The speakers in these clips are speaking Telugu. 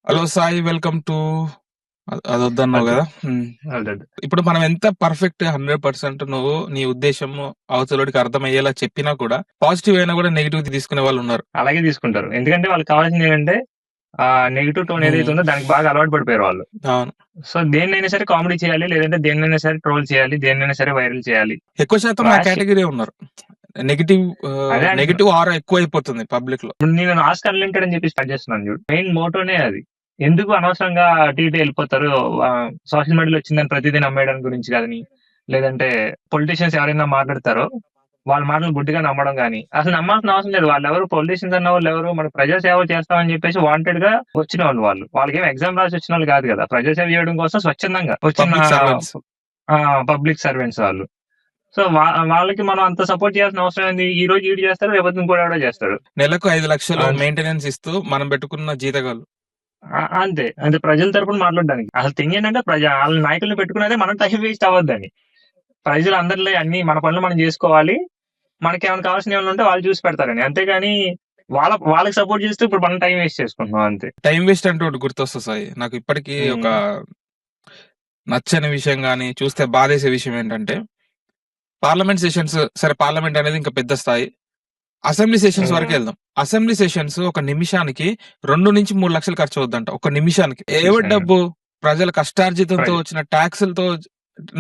హలో సాయి, వెల్కమ్ టు అదొద్దన్నావు ఓకే. కదా. అదే. ఇప్పుడు మనం ఎంత పర్ఫెక్ట్ 100% నువ్వు నీ ఉద్దేశం అవతలోడికి అర్థమయ్యేలా చెప్పినా కూడా పాజిటివ్ అయినా కూడా నెగిటివ్ తీసుకునే వాళ్ళు ఉన్నారు. అలాగే తీసుకుంటారు. ఎందుకంటే వాళ్ళకి కావాల్సిందేంటంటే నెగెటివ్ టోన్ ఏదైతే ఉమ్, ఉందో దానికి బాగా అలవాటు పడిపోయారు వాళ్ళు. అవును. సో, దేన్నైనా సరే కామెడీ చేయాలి. లేదంటే దేన్నైనా సరే ట్రోల్ చేయాలి. దేన్నైనా సరే వైరల్ చేయాలి. ఎక్కువ శాతం ఆ రాష్ కేటగిరీ ఉన్నారు. నెగిటివ్ అదే అంటున్నా. నెగిటివ్ ఆరా ఎక్కువ అయిపోతుంది పబ్లిక్ లో. ఇప్పుడు నేను ఆస్క్ అన్లిమిటెడ్ అని చెప్పి స్టార్ట్ చేస్తున్నాను చూడు. మెయిన్ మోటోనే అది. ఎందుకు అనవసరంగా అటు ఇటు వెళ్ళిపోతారు. సోషల్ మీడియాలో వచ్చిందని ప్రతిదీ నమ్మేయడం గురించి గాని, లేదంటే పొలిటీషియన్స్ ఎవరైనా మాట్లాడతారో వాళ్ళ మాటలు గుడ్డిగా నమ్మడం గాని, అసలు నమ్మాల్సిన అవసరం లేదు. వాళ్ళెవరు పొలిటీషియన్స్ అన్న వాళ్ళెవరు మన ప్రజా సేవ చేస్తామని చెప్పేసి వాంటెడ్ గా వచ్చిన వాళ్ళు. వాళ్ళకేం ఎగ్జామ్ రాసి వచ్చిన వాళ్ళు కాదు కదా. ప్రజా సేవ చేయడం కోసం స్వచ్ఛందంగా వచ్చిన పబ్లిక్ సర్వెంట్స్. పబ్లిక్ సర్వెంట్స్ వాళ్ళు. సో వాళ్ళకి మనం అంత సపోర్ట్ చేయాల్సిన అవసరం ఏంది? ఈ రోజు ఈడు చేస్తాడు, రేపొద్దున ఇంకోడు ఎవడో చేస్తాడు. నెలకు 5 లక్షలు ఆ, మెయింటెనెన్స్ ఇస్తూ మనం పెట్టుకున్న జీతగాళ్ళు. అంతే. అంటే ప్రజల తరపున మాట్లాడడానికి. అసలు థింగ్ ఏంటంటే వాళ్ళ నాయకుల్ని పెట్టుకునేదే మనం టైం వేస్ట్ అవ్వద్దని. ప్రజలు అందరిలో అన్ని మన పనులు మనం చేసుకోవాలి. మనకేమైనా కావాల్సినవి ఏమైనా ఉంటే వాళ్ళు చూసి పెడతారని. అంతేగాని వాళ్ళకి సపోర్ట్ చేస్తూ ఇప్పుడు మనం టైం వేస్ట్ చేసుకుంటున్నాం అంతే. టైం వేస్ట్ అంటే ఒకటి గుర్తొస్తుంది సాయి నాకు ఇప్పటికీ. ఒక ఉమ్, నచ్చని విషయం గానీ చూస్తే బాధేసే విషయం ఏంటంటే, పార్లమెంట్ సెషన్స్, సరే పార్లమెంట్ అనేది ఇంకా పెద్ద స్థాయి. అసెంబ్లీ సెషన్స్ వరకు ఉమ్, వెళ్దాం. అసెంబ్లీ సెషన్స్ ఒక నిమిషానికి 2 నుంచి 3 లక్షలు ఖర్చు అవుద్దంట. ఒక నిమిషానికి. ఎవరి చూశాను. డబ్బు? ప్రజల కష్టార్జితంతో ప్రజ- వచ్చిన ట్యాక్సులతో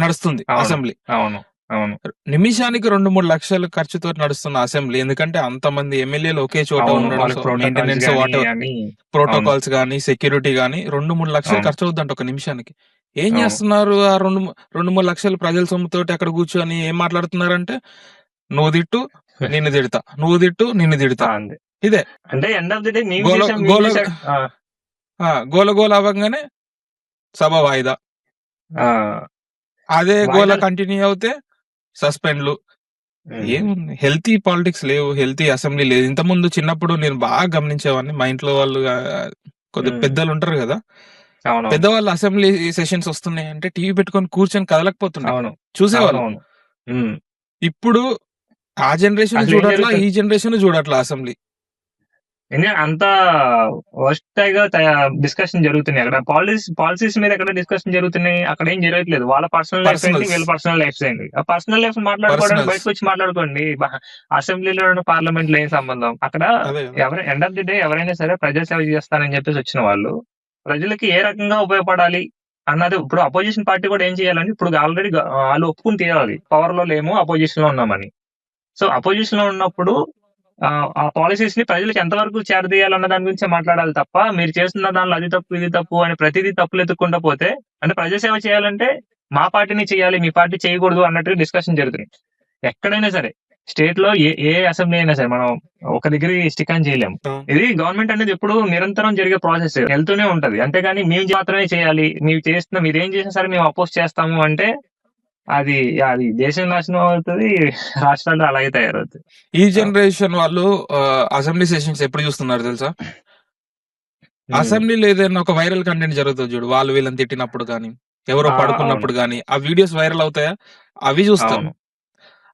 నడుస్తుంది అవును, అసెంబ్లీ. అవును, అవును, నిమిషానికి 2-3 లక్షలు ఖర్చుతో నడుస్తున్న అసెంబ్లీ. ఎందుకంటే అంతమంది ఎమ్మెల్యేలు ఒకే చోట అవును. ఉండడం, వాళ్ళకి సో ప్రోటోకాల్స్ మెయింటెనెన్స్ గానీ వాట్ అని. అవును, ప్రోటోకాల్స్ గానీ, సెక్యూరిటీ గానీ 2-3 లక్షలు అవును, ఖర్చు అవుద్దంట ఒక నిమిషానికి. ఏం అవును. చేస్తున్నారు ఆ 2-3 లక్షలు ప్రజల సొమ్ముతోటి అక్కడ కూర్చొని ఏం మాట్లాడుతున్నారంటే, నువ్వు తిట్టు నిన్ను తిడతా, నువ్వు తిట్టు నిన్ను తిడతా. అంతే. ఇదే అంటే ఎండ్ ఆఫ్ ది డే మేము గోల చేసాం, మేము గోల చేసాం. గోల గోల అవ్వంగానే సభ వాయిదా. అదే గోల వాయిదాలు. కంటిన్యూ అవుతే సస్పెండ్లు. ఉమ్, ఏముంది, హెల్తీ పాలిటిక్స్ లేవు, హెల్తీ అసెంబ్లీ లేదు. ఇంతకుముందు చిన్నప్పుడు నేను బాగా గమనించేవాడిని. మా ఇంట్లో వాళ్ళు కొద్దిగా ఉమ్, పెద్దలు ఉంటారు కదా. అవునవును, పెద్దవాళ్ళు అసెంబ్లీ సెషన్స్ వస్తున్నాయి అంటే టీవీ పెట్టుకొని కూర్చొని కదలకపోతుండే, అవును, చూసేవాళ్ళు. అవునవును. ఉమ్. ఇప్పుడు ఆ జనరేషన్ అసలు ఏం చూడట్లా, ఈ జరుగుతుంది? జనరేషన్ చూడట్లా అసెంబ్లీ. అంత వర్స్ట్ గా డిస్కషన్ జరుగుతున్నాయి అక్కడ. పాలసీస్ మీద ఎక్కడ డిస్కషన్ జరుగుతున్నాయి? అక్కడ ఏం జరగట్లేదు. వాళ్ళ పర్సనల్ లైఫ్ ఏంటి, పర్సనల్స్ వీళ్ళ పర్సనల్ లైఫ్స్ ఏంటి? ఆ పర్సనల్ లైఫ్ మాట్లాడుకోవడానికి పర్సనల్స్ బయటకు వచ్చి మాట్లాడుకోండి. అసెంబ్లీలో పార్లమెంట్ లో ఏం సంబంధం అక్కడ? అదే కదా. ఎండ్ ఆఫ్ ది డే ఎవరైనా సరే ప్రజాసేవ చేస్తానని చెప్పేసి వచ్చిన వాళ్ళు ప్రజలకి ఏ రకంగా ఉపయోగపడాలి అన్నది. ఇప్పుడు అపోజిషన్ పార్టీ కూడా ఏం చేయాలంటే, ఇప్పుడు ఆల్రెడీ వాళ్ళు ఒప్పుకుని తీరాలి పవర్ లో లేము, అపోజిషన్ లో ఉన్నామని. సో అపోజిషన్ లో ఉన్నప్పుడు ఆ పాలిసీస్ ని ప్రజలకు ఎంతవరకు చేరదీయాలన్న దాని గురించే మాట్లాడాలి తప్ప, మీరు చేస్తున్న దానిలో అది తప్పు ఇది తప్పు అని ప్రతిదీ తప్పులు ఎత్తుక్కుంటా పోతే, అంటే ప్రజాసేవ చేయాలంటే మా పార్టీని చేయాలి, మీ పార్టీ చేయకూడదు అన్నట్టుగా డిస్కషన్ జరుగుతుంది. ఎక్కడైనా సరే స్టేట్ లో ఏ అసెంబ్లీ అయినా సరే మనం ఒక దగ్గర స్టిక్ అని చేయలేము. ఇది గవర్నమెంట్ అనేది ఎప్పుడు నిరంతరం జరిగే ప్రాసెస్, వెళ్తూనే ఉంటది. అంతేగాని మేము మాత్రమే చేయాలి, మీరేం చేసినా సరే మేము అపోజ్ చేస్తాము అంటే అది అది దేశం నాశనం అవుతుంది, రాష్ట్రాలు అలాగే తయారవుతాయి. ఈ జనరేషన్ వాళ్ళు అసెంబ్లీ సెషన్స్ ఎప్పుడు చూస్తున్నారు తెలుసా? ఉమ్, అసెంబ్లీలో ఏదైనా ఒక వైరల్ కంటెంట్ జరుగుతుంది చూడు, వాళ్ళు వీళ్ళని తిట్టినప్పుడు గానీ, ఎవరో అవును, పడుకున్నప్పుడు గానీ, ఆ వీడియోస్ వైరల్ అవుతాయా? అవి చూస్తారు. అవును.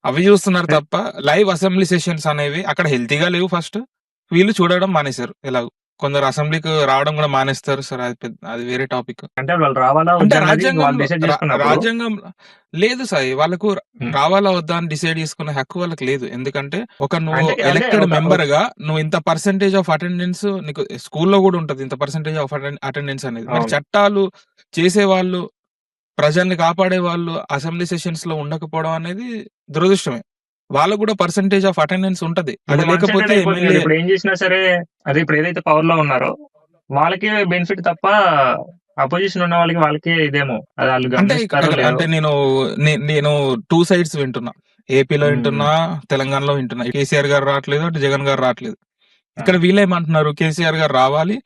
అవి చూస్తున్నారు తప్ప లైవ్ అసెంబ్లీ సెషన్స్ అనేవి అక్కడ హెల్తీగా లేవు ఫస్ట్. వీళ్ళు చూడడం మానేశారు. ఎలాగో కొందరు అసెంబ్లీకి రావడం కూడా మానేస్తారు. సరే, అది వేరే టాపిక్. అంటే వాళ్ళు రావాలా అంటే వద్దా అన్నది వాళ్ళు రాజ్యాంగంలో డిసైడ్ చేసుకున్నప్పుడు. రాజ్యాంగం లేదు సాయి. వాళ్ళకు ఉమ్, రావాలా వద్దా అని డిసైడ్ చేసుకునే హక్కు వాళ్ళకి లేదు. ఎందుకంటే నువ్వు అంటే అంటే ఎలక్టెడ్ ఒక మెంబర్ గా నువ్వు ఇంత పర్సెంటేజ్ ఆఫ్ అటెండెన్స్ నీకు స్కూల్లో కూడా ఉంటది. ఇంత పర్సెంటేజ్ ఆఫ్ అటెండెన్స్ అనేది. మరి అవును. చట్టాలు చేసేవాళ్ళు, ప్రజల్ని కాపాడే వాళ్ళు అసెంబ్లీ సెషన్స్ లో ఉండకపోవడం అనేది దురదృష్టమే. వాళ్ళకు కూడా పర్సెంటేజ్ ఆఫ్ అటెండెన్స్ ఉంటది. అది ఇప్పుడు వన్ సైడెడ్ లేకపోతే అయిపోతుంది కదా. ఎమ్మెల్యే. ఇప్పుడు ఏం చేసినా సరే అదే ఇప్పుడు ఏదైతే పవర్ లో ఉన్నారో వాళ్ళకే బెనిఫిట్ తప్ప అపోజిషన్ ఉన్న వాళ్ళకే ఇదేమో. అది వాళ్ళు అంటే గమనిస్తారో లేదో. అంటే నేను 2 సైడ్స్ వింటున్నా. ఏపీలో ఉమ్, వింటున్నా, తెలంగాణలో వింటున్నా. కేసీఆర్ గారు రావట్లేదు, అటు జగన్ గారు రావట్లేదు. ఆ, ఇక్కడ వీళ్ళేమంటున్నారు, కేసీఆర్ గారు రావాలి,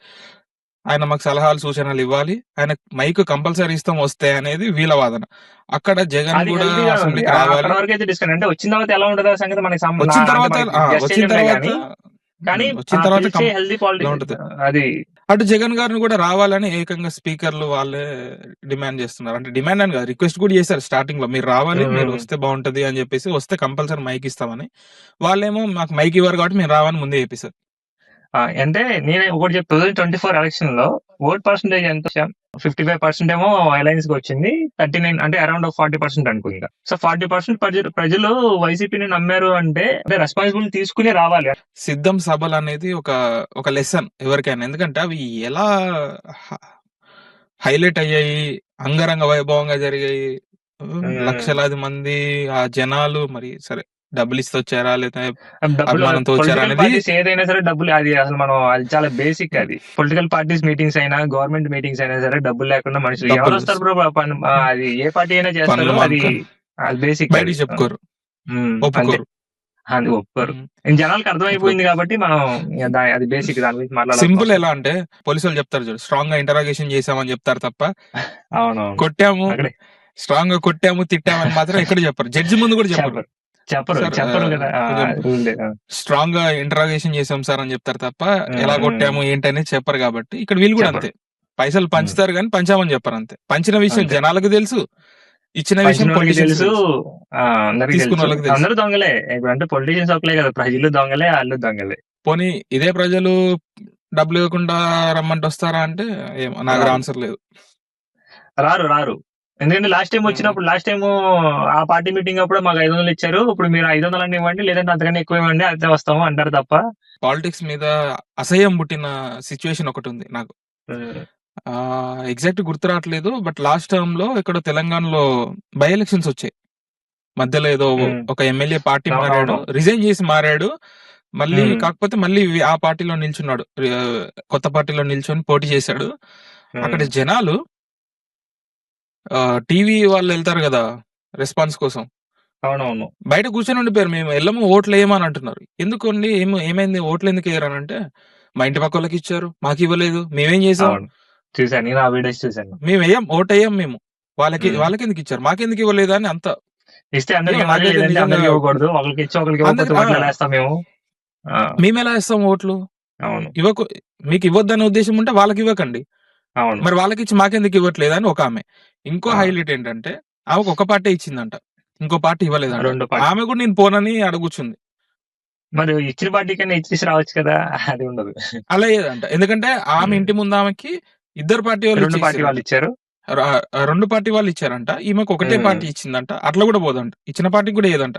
ఆయన మాకు సలహాలు సూచనలు ఇవ్వాలి, ఆయన మైక్ కంపల్సరీ ఇస్తాం వస్తే అనేది వీళ్ళ వాదన. అక్కడ జగన్ అది కూడా హెల్తీగా ఉంది. అసెంబ్లీకి అక్కడ రావాలి. వరకు అయితే డిస్కస్. అంటే వచ్చిన తర్వాత ఎలా ఉండదు ఆ సంగతి మనకి వచ్చిన అంటే తర్వాత మనకి గెస్ట్ వచ్చిన చేయలేంలే తర్వాత కానీ. కానీ వచ్చిన తర్వాత పిలిచే హెల్దీ ఇలా పాలిటిక్స్ ఉంటది. అది. అటు జగన్ గారిని కూడా రావాలని ఏకంగా స్పీకర్లు వాళ్ళే డిమాండ్ చేస్తున్నారు. అంటే డిమాండ్ అని కాదు, రిక్వెస్ట్ కూడా చేశారు స్టార్టింగ్ లో. మీరు రావాలి, ఉమ్, మీరు ఉమ్. వస్తే బాగుంటది అని చెప్పేసి, వస్తే కంపల్సరీ మైక్ ఇస్తామని. వాళ్ళేమో మాకు మైక్ ఇవ్వరు కాబట్టి మేము రావని ముందే చెప్పేశారు. అంటే నేను ఒకటి చెప్ 2024 ఎలక్షన్ లో ఓట్ పర్సెంటేజ్ ఎంత 55% ఏమో అలయన్స్ కి వచ్చింది. 39 అంటే అరౌండ్ 40% అనుకో ఇంకా. సో 40% ప్రజలు వైసీపీని నమ్మారు అంటే రెస్పాన్సిబిలిటీ తీసుకుని రావాలి. సిద్ధం సభలు అనేది ఒక లెసన్ ఎవరికైనా. ఎందుకంటే అవి ఎలా హైలైట్ అయ్యాయి, అంగరంగ వైభవంగా జరిగాయి. లక్షలాది మంది ఆ జనాలు మరి సరే డబ్బులు ఇస్తే వచ్చారా లేదా డబ్బులు అభిమానంతో వచ్చారా పొలిటికల్ అనేది పార్టీస్ ఏదైనా సరే డబ్బులు అది అసలు మనం అది చాలా బేసిక్ అది. పొలిటికల్ పార్టీస్ మీటింగ్స్ అయినా గవర్నమెంట్ మీటింగ్స్ అయినా సరే డబ్బులు లేకుండా మనుషులు ఎవరు డబ్బులు వస్తారు బ్రో అది ఏ పార్టీ అయినా చేస్తారు. పనులు అది మానుకొని అది బేసిక్ అది. బయటికి చెప్పుకోరు, అంతే ఒప్పుకోరు. అది ఒప్పుకోరు. ఉమ్. జనాలకు ఇప్పుడు అర్థమైపోయింది కాబట్టి మనం అది బేసిక్ దాని గురించి మాట్లాడాల్సిన సింపుల్ అవసరం ఎలా అంటే పోలీసులు చెప్తారు చూడు, స్ట్రాంగ్ గా ఇంటరాగేషన్ చేసామని చెప్తారు తప్ప అవునవును కొట్టాము, అక్కడే స్ట్రాంగ్ గా కొట్టాము, తిట్టామని మాత్రం ఎక్కడ చెప్పరు. జడ్జి ముందు కూడా చెప్పరు. చెప్పరు చెప్పరు సార్ చెప్పరు కదా. కొంచెం రూల్ లేదు. స్ట్రాంగ్ గా ఇంటరాగేషన్ చేసాం సార్ అని చెప్తారు తప్ప ఎలా కొట్టాము ఏంటి అనేది చెప్పరు. కాబట్టి ఇక్కడ వీళ్ళు కూడా చెప్పరు. అంతే, పైసలు పంచుతారు కానీ పంచామని చెప్పరు అంతే. పంచిన విషయం అంతే. జనాలకు తెలుసు, ఇచ్చిన పంచిన విషయం వాళ్ళకి పొలిటీషియన్స్ తెలుసు, అందరికి తీసుకున్న తెలుసు. వాళ్ళకి తెలుసు. అందరూ దొంగలే. ఇప్పుడు అంటే పొలిటీషియన్స్ ఒకలే కదా, ప్రజలు దొంగలే, వాళ్ళు దొంగలే. పోనీ ఇదే ప్రజలు డబ్బులు ఇవ్వకుండా రమ్మంటే వస్తారా అంటే ఏమో నాకు రారు ఆన్సర్ లేదు. రారు. ఎందుకంటే లాస్ట్ టైం వచ్చినప్పుడు లాస్ట్ టైం ఆ పార్టీ మీటింగ్ అప్పుడు మాకు 500 ఇచ్చారు, ఇప్పుడు మీరు 500 అన్ని ఇవ్వండి లేదంటే అంతకన్నా ఎక్కువ ఇవ్వండి అంతే వస్తాము అంటారు తప్ప. పాలిటిక్స్ మీద అసహ్యం పుట్టిన సిచ్యువేషన్ ఒకటి ఉంది నాకు. ఎగ్జాక్ట్ గుర్తు రావట్లేదు, బట్ లాస్ట్ టర్మ్ లో ఇక్కడ తెలంగాణలో బై ఎలక్షన్స్ వచ్చాయి. మధ్యలో ఏదో ఒక ఎమ్మెల్యే పార్టీ మారాడు, రిజైన్ చేసి మారాడు. మళ్ళీ కాకపోతే మళ్ళీ ఆ పార్టీలో నిల్చున్నాడు, కొత్త పార్టీలో నిల్చొని పోటీ చేశాడు. అక్కడ జనాలు టీవీ వాళ్ళు వెళ్తారు కదా రెస్పాన్స్ కోసం, అవునవును బయట కూర్చొని ఉండిపోయారు. మేము వెళ్ళము, ఓట్లు వేయమని అంటున్నారు. ఎందుకండి ఏమైంది, ఓట్లు ఎందుకు వేయరానంటే మా ఇంటి పక్క వాళ్ళకి ఇచ్చారు, మాకు ఇవ్వలేదు, మేమేం చేసాం, చూసాను నేను ఆ వీడియోస్ చూసాను. మేము వేయం, ఓటు వేయం మేము, వాళ్ళకి ఎందుకు ఇచ్చారు, మాకెందుకు ఇవ్వలేదు అని అంత ఇస్తే అందరికి ఇవ్వకూడదు, ఒకరికి ఇచ్చి ఒకరికి ఇవ్వకపోతే మేము ఎలా ఇస్తాం ఓట్లు? అవును మీకు ఇవ్వద్దనే ఉద్దేశం ఉంటే వాళ్ళకి ఇవ్వకండి, అవును మరి వాళ్ళకి ఇచ్చి మాకెందుకు ఇవ్వట్లేదు అని ఒక ఆమె. ఇంకో హైలైట్ ఏంటంటే ఆమెకు ఒక పార్టీ ఇచ్చిందంట, ఇంకో పార్టీ ఇవ్వలేదంట. ఆమె కూడా నేను పోనని అడుగుచుంది. మరి ఇచ్చిన పార్టీ కన్నా ఇచ్చేసి రావచ్చు కదా, అది ఉండదు. అలా ఏదంట, ఎందుకంటే ఆమె ఇంటి ముందు ఆమెకి ఇద్దరు పార్టీ వాళ్ళు ఇచ్చారు, 2 పార్టీ వాళ్ళు ఇచ్చారంట, ఈమెకు ఒకటే పార్టీ ఇచ్చిందంట. అట్లా కూడా పోదంట, ఇచ్చిన పార్టీకి కూడా ఏదంట.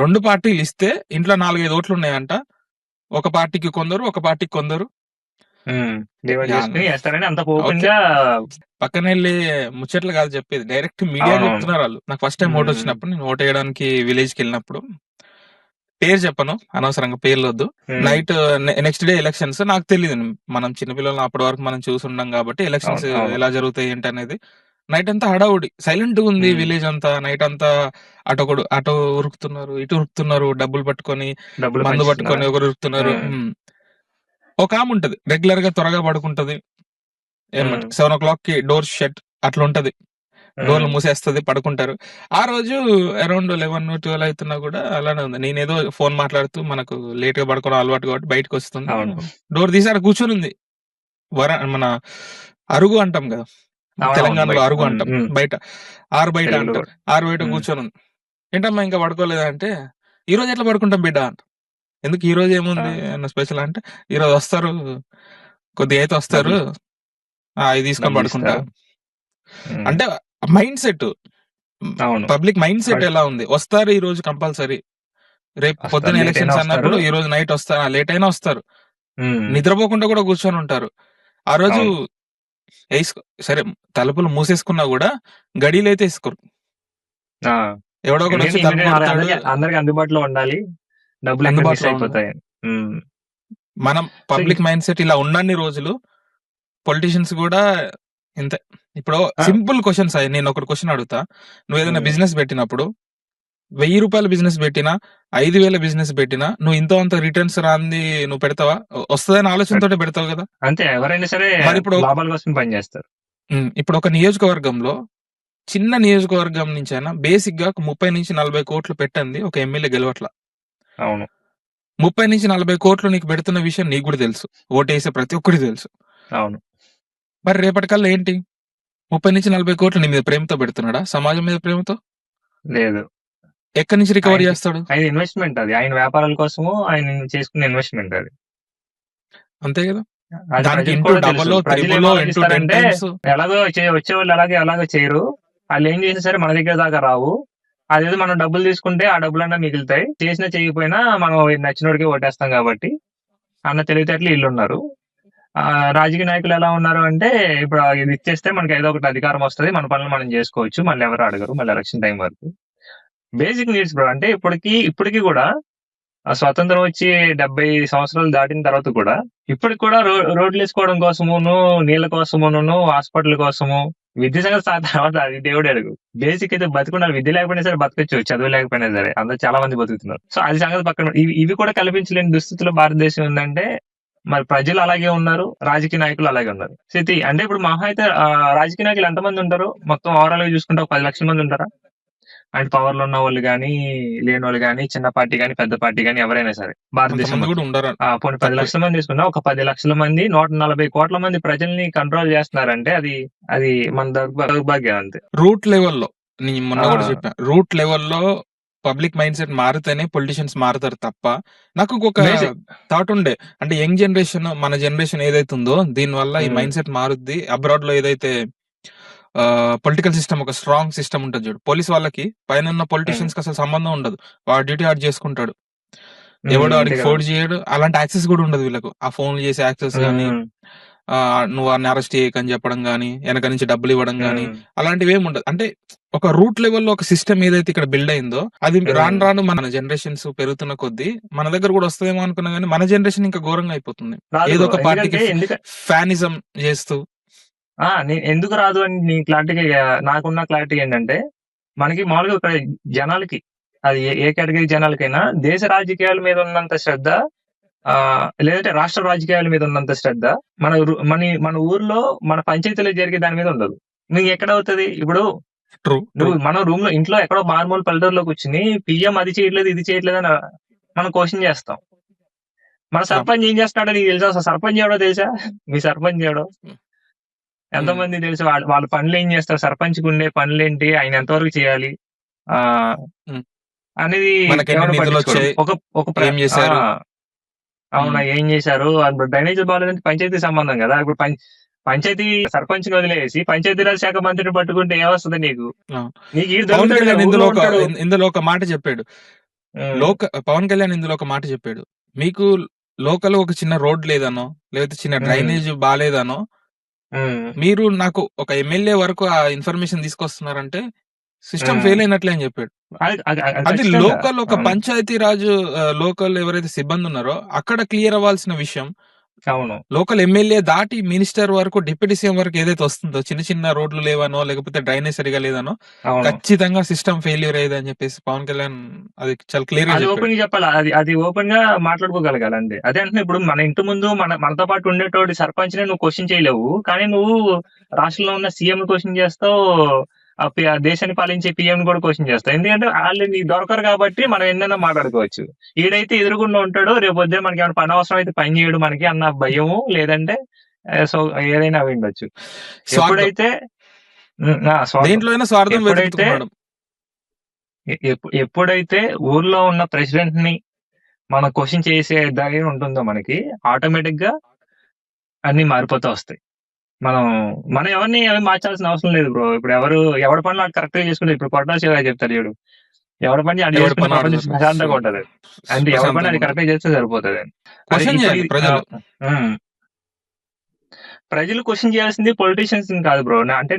2 పార్టీలు ఇస్తే ఇంట్లో 4-5 ఓట్లు ఉన్నాయంట, ఒక పార్టీకి కొందరు, ఒక పార్టీకి కొందరు పక్కన వెళ్ళి ముచ్చట్లు కాదు చెప్పేది, డైరెక్ట్ మీడియా చెప్తున్నారు వాళ్ళు. నాకు ఫస్ట్ టైం ఓటు వచ్చినప్పుడు, నేను ఓటు వేయడానికి విలేజ్ కి వెళ్ళినప్పుడు, పేరు చెప్పను అనవసరంగా, పేర్లు వద్దు. నైట్ నెక్స్ట్ డే ఎలక్షన్స్, నాకు తెలియదు, మనం చిన్నపిల్లలు అప్పటి వరకు మనం చూసుండం కాబట్టి ఎలక్షన్స్ ఎలా జరుగుతాయి ఏంటి అనేది. నైట్ అంతా హడావుడి, సైలెంట్ గా ఉంది విలేజ్ అంతా. నైట్ అంతా అటు ఉరుకుతున్నారు, ఇటు ఉరుకుతున్నారు, డబ్బులు పట్టుకొని, మందు పట్టుకొని ఒకరు ఉరుకుతున్నారు. ఒక ఆమె ఉంటది రెగ్యులర్ గా త్వరగా పడుకుంటది, 7 o'clock కి డోర్ షట్ అట్లా ఉంటది, డోర్లు మూసేస్తుంది, పడుకుంటారు. ఆ రోజు అరౌండ్ 11-12 అవుతున్నా కూడా అలానే ఉంది. నేనేదో ఫోన్ మాట్లాడుతూ, మనకు లేట్ గా పడుకోవడం అలవాటు కాబట్టి బయటకు వస్తుంది, డోర్ తీసి ఆడ కూర్చొని ఉంది. మన అరుగు అంటాం కదా తెలంగాణలో, అరుగు అంటాం, బయట బయట అంటారు, బయట కూర్చొని ఉంది. ఏంటమ్మా ఇంకా పడుకోలేదా అంటే, ఈ రోజు ఎట్లా పడుకుంటాం బిడ్డ అంట. ఎందుకు ఈ రోజు ఏముంది అన్న స్పెషల్ అంటే, ఈ రోజు వస్తారు, కొద్దిగా అయితే వస్తారు, ఇది తీసుకొని పడుకుంటా అంటే. Mind set, public mind set ఎలా ఉంది, వస్తారు ఈ రోజు కంపల్సరీ, రేపు పొద్దున ఎలక్షన్స్ అన్నప్పుడు ఈ రోజు నైట్ వస్తారు, లేట్ అయినా వస్తారు, నిద్రపోకుండా కూడా కూర్చొని ఉంటారు. ఆ రోజు సరే తలుపులు మూసేసుకున్నా కూడా గడియలు అయితే వేసుకోరు, ఎవడో ఒకటి వచ్చి తలుపు కొడతాడు, అందరికి అందుబాటులో ఉండాలి, డబ్బులు అందుబాటులో అయిపోతాయి. మనం పబ్లిక్ మైండ్ సెట్ ఇలా ఉన్నన్ని రోజులు పొలిటీషియన్స్ కూడా ఇంతే. ఇప్పుడు సింపుల్ క్వశ్చన్స్ అయ్యి, నేను ఒకటి క్వశ్చన్ అడుగుతా, నువ్వు ఏదైనా బిజినెస్ పెట్టినప్పుడు 1000 రూపాయల బిజినెస్ పెట్టినా, 5000 బిజినెస్ పెట్టినా, నువ్వు ఇంతో అంత రిటర్న్స్ రాంది నువ్వు పెడతావా? వస్తుందని ఆలోచనతో పెడతావు కదా. అంతే, ఎవరైనా సరే మరి ఇప్పుడు లాభాల కోసం పనిచేస్తారు. ఇప్పుడు ఒక నియోజకవర్గంలో, చిన్న నియోజకవర్గం నుంచి అయినా బేసిక్ గా 30-40 కోట్లు పెట్టండి ఒక ఎమ్మెల్యే గెలవట్ల. అవును, 30-40 కోట్లు నీకు పెడుతున్న విషయం నీకు కూడా తెలుసు, ఓటేసే ప్రతి ఒక్కరికి తెలుసు. అవును, మరి రేపటికల్లా ఏంటి, 30-40 కోట్లు నీ మీద ప్రేమతో పెడుతున్నాడా, సమాజం మీద ప్రేమతో లేదు. ఎక్కడి నుంచి రికవర్ చేస్తాడు? ఆయన ఇన్వెస్ట్మెంట్, అది ఆయన వ్యాపారాల కోసము ఆయన చేసుకునే ఇన్వెస్ట్మెంట్ అది. అంతే కదా. అది దానికి ప్రజలకు ఇంటూ కూడా తెలుసు. డబలో ప్రజలు ఏం త్రిబులో ఇంటూ 10 ఆలోచిస్తారంటే టైమ్స్. ఎలాగో వచ్చేవాళ్ళు ఎలాగో చేయరు. వాళ్ళు ఏం చేసినా సరే మన దగ్గర దాకా రావు. అదేదో మనం డబ్బులు తీసుకుంటే ఆ డబ్బులన్నా మిగులుతాయి. చేసినా చేయకపోయినా మనం నచ్చినోడికి ఓటేస్తాం కాబట్టి అన్న తెలివితేటలు ఈళ్ళున్నారు. రాజకీయ నాయకులు ఎలా ఉన్నారు అంటే ఇప్పుడు ఇది ఇచ్చేస్తే మనకి ఏదో ఒకటి అధికారం వస్తది. మన పనులు మనం చేసుకోవచ్చు. మళ్ళీ ఎవరు అడగరు. మళ్ళీ ఎలక్షన్ టైం వరకు. Basic needs bro. అంటే ఇప్పటికి కూడా స్వతంత్రం వచ్చి 70 సంవత్సరాలు దాటిన తర్వాత కూడా ఇప్పటికి కూడా రోడ్లు వేసుకోవడం కోసమును, నీళ్ళ కోసమును, హాస్పిటల్ కోసము, విద్య సంగతి తర్వాత అది దేవుడు అడుగు. బేసిక్ అయితే బతుకున్నారు. విద్య లేకపోయినా సరే బతకచ్చు, చదువు లేకపోయినా సరే. అందరూ చాలా మంది బతుకుతున్నారు. సో అది సంగతి పక్కన ఇవి కూడా కల్పించలేని దుస్థితిలో భారతదేశం ఉందంటే మరి ప్రజలు అలాగే ఉన్నారు, రాజకీయ నాయకులు అలాగే ఉన్నారు. స్థితి అంటే ఇప్పుడు మహా అయితే రాజకీయ నాయకులు ఎంతమంది ఉంటారు? మొత్తం ఓవరాల్ గా చూసుకుంటే ఒక 10 లక్షల మంది ఉంటారా? అంటే పవర్ లో ఉన్న వాళ్ళు గానీ, లేని వాళ్ళు గానీ, చిన్న పార్టీ గానీ, పెద్ద పార్టీ గానీ ఎవరైనా సరే భారతదేశం అంతమంది కూడా మొత్తం. ఉండరు, పోనీ 10 తక్కువే. లక్షల మంది తీసుకున్నా, ఒక 10 లక్షల మంది 140 కోట్ల మంది ప్రజల్ని కంట్రోల్ చేస్తున్నారంటే అది మన దౌర్భాగ్యం అంతే. రూట్ లెవెల్లో నేను మొన్న ఆ, కూడా చెప్పా, రూట్ లెవెల్లో పబ్లిక్ మైండ్ సెట్ మారితేనే పొలిటీషియన్స్ మారుతారు తప్ప. నాకు ఒక బేసిక్ థాట్ ఉండే, అంటే యంగ్ జనరేషన్, మన జనరేషన్ ఏదైతే ఉందో దీని వల్ల ఈ మైండ్ సెట్ మారుద్ది. అబ్రాడ్ లో ఏదైతే పొలిటికల్ సిస్టమ్, ఒక స్ట్రాంగ్ సిస్టమ్ ఉంటుంది చూడు, పోలీస్ వాళ్ళకి పైన ఉన్న పొలిటీషియన్స్ కి అసలు సంబంధం ఉండదు. వాడు డ్యూటీ ఆడు చేసుకుంటాడు, ఎవడు అంతే ఆడికి కదా. ఫోర్డ్ చేయడు. అలాంటి యాక్సెస్ కూడా ఉండదు వీళ్ళకు. ఆ ఫోన్లు చేసే యాక్సెస్ కానీ, ఉమ్, నువ్వు వాడిని అరెస్ట్ చేయకని చెప్పడం గానీ, వెనక నుంచి డబ్బులు ఇవ్వడం గానీ, ఉమ్, అలాంటివి ఏమి ఉండదు. అంటే ఒక రూట్ లెవెల్లో ఒక సిస్టమ్ ఏదైతే ఇక్కడ బిల్డ్ అయిందో అది రాను ఉమ్. రాను మన జనరేషన్స్ పెరుగుతున్న కొద్దీ మన దగ్గర కూడా వస్తుందేమో అనుకున్నా కానీ మన జనరేషన్ ఇంకా ఘోరంగా అయిపోతుంది. రాదు ఏదో బ్రో. ఒక పార్టీకి ఎందుకంటే ఫ్యానిజం చేస్తూ. నేను ఎందుకు రాదు అని నీ క్లారిటీగా నాకున్న క్లారిటీ ఏంటంటే మనకి మామూలుగా ఇక్కడ జనాలకి అది ఏ కేటగిరీ జనాలకైనా దేశ రాజకీయాల మీద ఉన్నంత శ్రద్ధ లేదంటే రాష్ట్ర రాజకీయాల మీద ఉన్నంత శ్రద్ధ మన ఊర్లో మన పంచాయతీలో జరిగే దాని మీద ఉండదు. నీకు ఎక్కడ అవుతుంది ఇప్పుడు? ట్రూ. నువ్వు మన రూమ్ లో ఇంట్లో ఎక్కడో మారుమూల పల్లెటూరులో కూర్చుని పిఎం అది చేయట్లేదు ఇది చేయట్లేదు అని మనం క్వశ్చన్ చేస్తాం. మన సర్పంచ్ ఏం చేస్తున్నాడో నీకు తెలుసా? అసలు సర్పంచ్ ఎవడో తెలుసా? మీ సర్పంచ్ ఎవడో ఎంతమంది తెలుసు? వాళ్ళ పనులు ఏం చేస్తారు? సర్పంచ్‌కి ఉండే పనులేంటి? ఆయన ఎంతవరకు చేయాలి? అనేది ఎవరు పట్టించుకోరు. ఒక ఏం చేశారు? అవునా, ఏం చేశారు? డ్రైనేజ్ బాగాలేదంటే పంచాయతీ సంబంధం కదా. ఇప్పుడు పంచాయతీ సర్పంచ్ వదిలేసి పంచాయతీరాజ్ శాఖ మంత్రిని పట్టుకుంటే ఏమొస్తుంది నీకు? నీకు ఈడు పవన్ దొరుకుతాడు కళ్యాణ్ కదా, ఊర్లో ఉంటాడు. ఇందులో ఒక మాట చెప్పాడు. పవన్ కళ్యాణ్ ఇందులో ఒక మాట చెప్పాడు, మీకు లోకల్ ఒక చిన్న రోడ్ లేదనో, లేకపోతే చిన్న డ్రైనేజ్ బాగాలేదనో, మీరు నాకు ఒక ఎమ్మెల్యే వరకు ఆ ఇన్ఫర్మేషన్ తీసుకొస్తున్నారంటే సిస్టమ్ ఫెయిల్ అయినట్లే అని చెప్పాడు. అది లోకల్ ఒక పంచాయతీ రాజు లోకల్ ఎవరైతే సిబ్బంది ఉన్నారో అక్కడ క్లియర్ అవ్వాల్సిన విషయం. అవును, లోకల్ ఎమ్మెల్యే దాటి మినిస్టర్ వరకు, డిప్యూటీ సీఎం వరకు ఏదైతే వస్తుందో, చిన్న చిన్న రోడ్లు లేవనో, లేకపోతే డ్రైనేజ్ సరిగా లేదనో, ఖచ్చితంగా సిస్టమ్ ఫెయిల్యూర్ అయ్యేది అని చెప్పేసి పవన్ కళ్యాణ్ అది చాలా క్లియర్ గా ఓపెన్ గా చెప్పాలి. అది ఓపెన్ గా మాట్లాడుకోగలగాలి అంతే. అదే అంటే ఇప్పుడు మన ఇంటి ముందు మనతో పాటు ఉండేటోడి సర్పంచ్ నువ్వు క్వశ్చన్ చేయలేవు, కానీ నువ్వు రాష్ట్రంలో ఉన్న సీఎం క్వశ్చన్ చేస్తావు, ఆ దేశాన్ని పాలించే పిఎం కూడా క్వశ్చన్ చేస్తావు. ఎందుకంటే వాళ్ళు నీకు దొరకరు కాబట్టి మనం ఎన్నైనా మాట్లాడుకోవచ్చు. ఈడైతే ఎదురుగుండా ఉంటాడు, రేపు పొద్దున మనకి ఏమైనా పని అవసరం అయితే పని చేయడు మనకి అన్న భయము, లేదంటే సో ఏదైనా అవి ఉండొచ్చు. ఎప్పుడైతే ఎప్పుడైతే ఊర్లో ఉన్న ప్రెసిడెంట్ ని మనం క్వశ్చన్ చేసే ధైర్యం ఉంటుందో మనకి, ఆటోమేటిక్ గా అన్ని మారిపోతూ వస్తాయి. మనం ఎవరిని మార్చాల్సిన అవసరం లేదు బ్రో. ఇప్పుడు ఎవరి పనులు అది కరెక్ట్ గా చేసుకుంటే, ఇప్పుడు కొట్టాల శివ చెప్తారు చూడు, ఎవరి పని అది చేసుకుంటే ప్రపంచం ప్రశాంతంగా ఉంటది. అంటే ఎవరి పని అది కరెక్ట్ గా చేస్తే సరిపోతుంది. ప్రజలు క్వశ్చన్ చేయాల్సింది పొలిటీషియన్స్ కాదు బ్రో. అంటే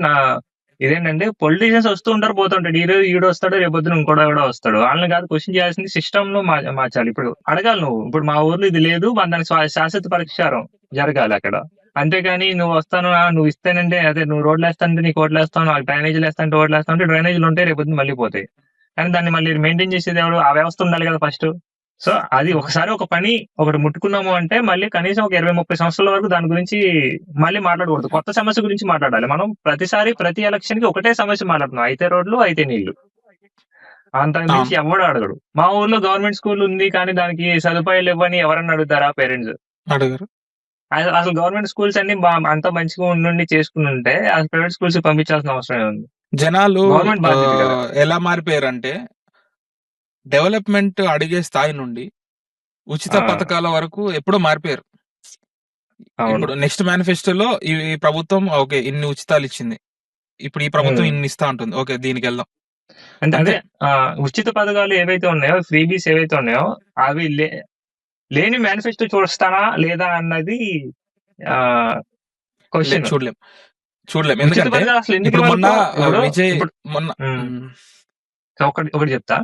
ఇదేంటంటే పొలిటీషియన్స్ వస్తూ ఉంటారు, పోతుంటాడు. ఈడు వస్తాడు, రేపు పొద్దున ఇంకోటి కూడా వస్తాడు. వాళ్ళని కాదు క్వశ్చన్ చేయాల్సింది, సిస్టమ్ ను మార్చాలి. ఇప్పుడు అడగాలి నువ్వు, ఇప్పుడు మా ఊర్లో ఇది లేదు, దానికి శాశ్వత పరిష్కారం జరగాలి అక్కడ. అంతేగాని నువ్వు వస్తాను, నువ్వు ఇస్తానంటే, అదే నువ్వు రోడ్లు వేస్తానంటే నీకు ఓట్లు వేస్తాను, డ్రైనేజీలు వేస్తానంటే ఓట్లు వేస్తాను అంటే డ్రైనేజీలు ఉంటాయి, రేపు పొద్దున మళ్ళీ పోతాయి. కానీ దాన్ని మళ్ళీ మెయింటైన్ చేసేది ఎవరు? ఆ వ్యవస్థ ఉండాలి కదా ఫస్ట్. సో అది ఒకసారి ఒక పని ఒకటి ముట్టుకున్నాము అంటే మళ్ళీ కనీసం ఒక 20-30 సంవత్సరాల వరకు దాని గురించి మళ్ళీ మాట్లాడకూడదు. కొత్త సమస్య గురించి మాట్లాడాలి. మనం ప్రతి ఎలక్షన్ కి ఒకటే సమస్య మాట్లాడుతున్నాం, అయితే రోడ్లు అయితే నీళ్లు. అంత నుంచి ఎవడు అడగడు. మా ఊర్లో గవర్నమెంట్ స్కూల్ ఉంది కానీ దానికి సదుపాయాలు ఇవ్వని ఎవరన్నా అడుగుతారా? పేరెంట్స్ అడగరు. అసలు గవర్నమెంట్ స్కూల్స్ అన్ని అంత మంచిగా ఉండి చేసుకుని ఉంటే అసలు ప్రైవేట్ స్కూల్స్ పంపించాల్సిన అవసరం ఉంది. జనాలు ఎలా మారిపోయారంటే, డెవలప్మెంట్ అడిగే స్థాయి నుండి ఉచిత పథకాల వరకు ఎప్పుడో మారిపోయారు. అవును. ఇప్పుడు నెక్స్ట్ మేనిఫెస్టోలో ఈ ప్రభుత్వం ఓకే ఇన్ని ఉచితాలు ఇచ్చింది, ఇప్పుడు ఈ ప్రభుత్వం హ్మ్. ఇన్ని ఇస్తా ఉంటుంది, ఓకే దీనికి వెళ్దాం అంటే అంతే. అదే ఉచిత పథకాలు ఏవైతే ఉన్నాయో, ఫ్రీబీస్ ఏవైతే ఉన్నాయో అవి లేని మేనిఫెస్టో చూస్తానా లేదా అన్నది క్వెషన్. చూడలేం చూడలేం ఉచిత ఎందుకంటే పథకాలు అసలు ఎందుకు ఇప్పుడు మొన్న ఇవ్వాలి ఇప్పుడు విజయ్ ఇప్పుడు మొన్న హ్మ్. ఉమ్, ఒకటి ఒకటి చెప్తా.